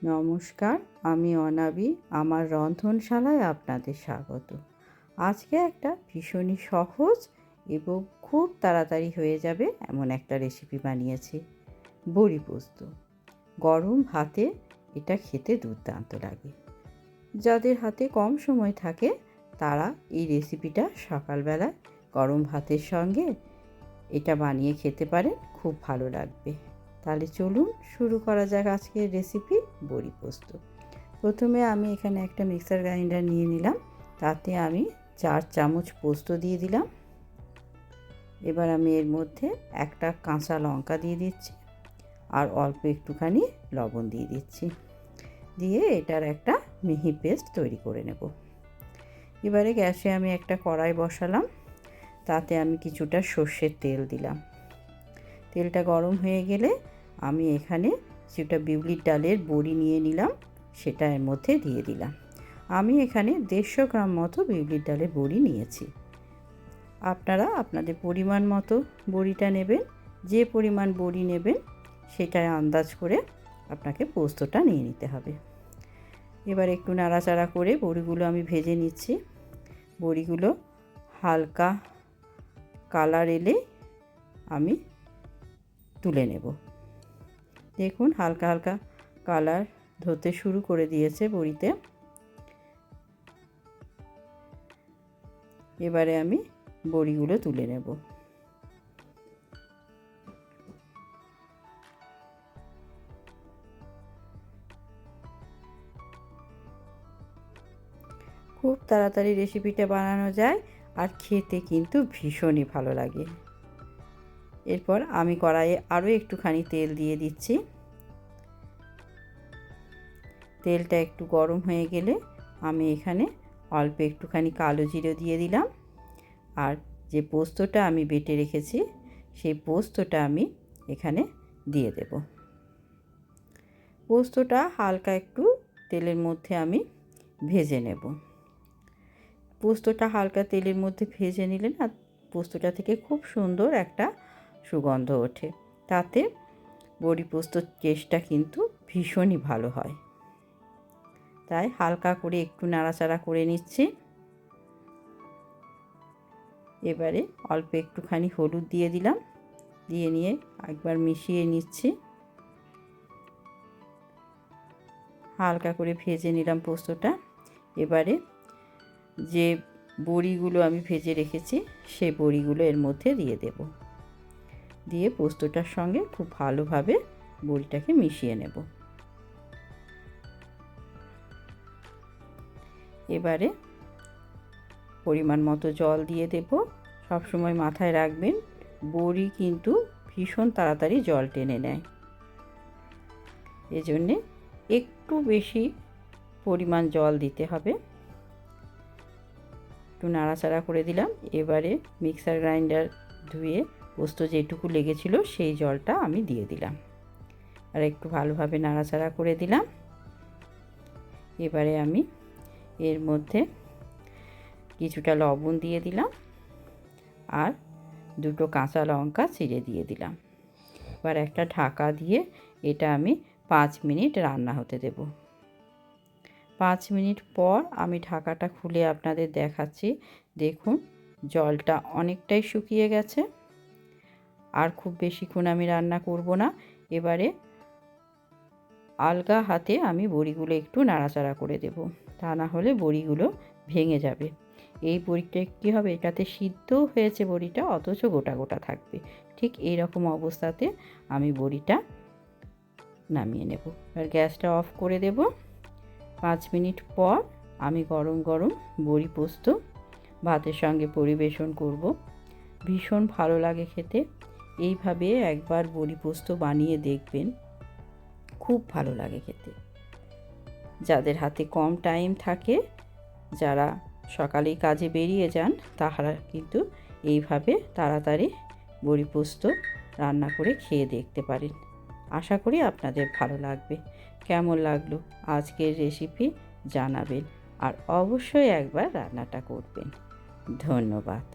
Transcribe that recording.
নমস্কার, আমি অনাবি। আমার রন্ধনশালায় আপনাদের স্বাগত। আজকে একটা ভীষণই সহজ এবং খুব তাড়াতাড়ি হয়ে যাবে এমন একটা রেসিপি বানিয়েছি, বড়ি পোস্ত। গরম ভাতে এটা খেতে দুর্দান্ত লাগে। যাদের হাতে কম সময় থাকে তারা এই রেসিপিটা সকালবেলা গরম ভাতের সঙ্গে এটা বানিয়ে খেতে পারেন, খুব ভালো লাগবে। তাহলে চলুন শুরু করা যাক আজকের রেসিপি, বড়ি পোস্ত। প্রথমে আমি এখানে একটা মিক্সার গ্রাইন্ডার নিয়ে নিলাম, তাতে আমি 4 চামচ পোস্ত দিয়ে দিলাম। এবার আমি এর মধ্যে একটা কাঁচা লঙ্কা দিয়ে দিচ্ছি আর অল্প একটুখানি লবণ দিয়ে দিচ্ছি, দিয়ে এটার একটা মিহি পেস্ট তৈরি করে নেব। এবারে গ্যাসে আমি একটা কড়াই বসালাম, তাতে আমি কিছুটা সর্ষের তেল দিলাম। তেলটা গরম হয়ে গেলে আমি এখানে কিছুটা বিউলির ডালের বড়ি নিয়ে নিলাম, সেটা এর মধ্যে দিয়ে দিলাম। আমি এখানে 150 গ্রাম মতো বিউলির ডালের বড়ি নিয়েছি। আপনারা আপনাদের পরিমাণ মতো বড়িটা নেবেন। যে পরিমাণ বড়ি নেবেন সেটাই আন্দাজ করে আপনাকে পোস্তটা নিয়ে নিতে হবে। এবার একটু নাড়াচাড়া করে বড়িগুলো আমি ভেজে নিচ্ছি। বড়িগুলো হালকা কালার এলে আমি তুলে নেব। দেখুন হালকা হালকা কালার ধরতে শুরু করে দিয়েছে বড়িতে। এবারে আমি বড়িগুলো তুলে নেব। খুব তাড়াতাড়ি রেসিপিটা বানানো যায় আর খেতে কিন্তু ভীষণই ভালো লাগে। এরপর আমি কড়াইয়ে আরও একটুখানি তেল দিয়ে দিচ্ছি। তেলটা একটু গরম হয়ে গেলে আমি এখানে অল্প একটুখানি কালো জিরে দিয়ে দিলাম, আর যে পোস্তটা আমি বেটে রেখেছি সেই পোস্তটা আমি এখানে দিয়ে দেব। পোস্তটা হালকা একটু তেলের মধ্যে আমি ভেজে নেব। পোস্তটা হালকা তেলের মধ্যে ভেজে নিলে না পোস্তটা থেকে খুব সুন্দর একটা সুগন্ধ ওঠে, তাতে বড়ি পোস্তর টেস্টটা কিন্তু ভীষণই ভালো হয়। তাই হালকা করে একটু নাড়াচাড়া করে নিচ্ছি। এবারে অল্প একটুখানি হলুদ দিয়ে দিলাম, দিয়ে নিয়ে একবার মিশিয়ে নিচ্ছি। হালকা করে ভেজে নিলাম পোস্তটা। এবারে যে বড়িগুলো আমি ভেজে রেখেছি সেই বড়িগুলো এর মধ্যে দিয়ে দেব, দিয়ে পোস্তটার সঙ্গে খুব ভালোভাবে বড়িটাকে মিশিয়ে নেব। এবারে পরিমাণ মতো জল দিয়ে দেব। সবসময় মাথায় রাখবেন বড়ি কিন্তু ভীষণ তাড়াতাড়ি জল টেনে নেয়, এজন্যে একটু বেশি পরিমাণ জল দিতে হবে। একটু নাড়াচাড়া করে দিলাম। এবারে মিক্সার গ্রাইন্ডার ধুয়ে পোস্ত যেটুকু লেগেছিল সেই জলটা আমি দিয়ে দিলাম, আর একটু ভালোভাবে নাড়াচাড়া করে দিলাম। এবারে আমি এর মধ্যে কিছুটা লবণ দিয়ে দিলাম আর 2টো কাঁচা লঙ্কা চিড়ে দিয়ে দিলাম। এবার একটা ঢাকা দিয়ে এটা আমি 5 মিনিট রান্না হতে দেব। 5 মিনিট পর আমি ঢাকাটা খুলে আপনাদের দেখাচ্ছি। দেখুন জলটা অনেকটাই শুকিয়ে গেছে, আর খুব বেশিক্ষণ আমি রান্না করব না। এবারে আলগা হাতে আমি বড়িগুলো একটু নাড়াচাড়া করে দেব, তা না হলে বড়িগুলো ভেঙে যাবে। এই বড়িটা কী হবে, এটাতে সিদ্ধও হয়েছে বড়িটা, অথচ গোটা গোটা থাকবে। ঠিক এই রকম অবস্থাতে আমি বড়িটা নামিয়ে নেব। আর গ্যাসটা অফ করে দেব। 5 মিনিট পর আমি গরম গরম বড়ি পোস্ত ভাতের সঙ্গে পরিবেশন করব। ভীষণ ভালো লাগে খেতে। এইভাবে একবার বড়ি পোস্ত বানিয়ে দেখবেন, খুব ভালো লাগে খেতে। যাদের হাতে কম টাইম থাকে, যারা সকালেই কাজে বেরিয়ে যান, তারা কিন্তু এইভাবে তাড়াতাড়ি বড়ি পোস্ত রান্না করে খেয়ে দেখতে পারেন। আশা করি আপনাদের ভালো লাগবে। কেমন লাগলো আজকের রেসিপি জানাবেন, আর অবশ্যই একবার রান্নাটা করবেন। ধন্যবাদ।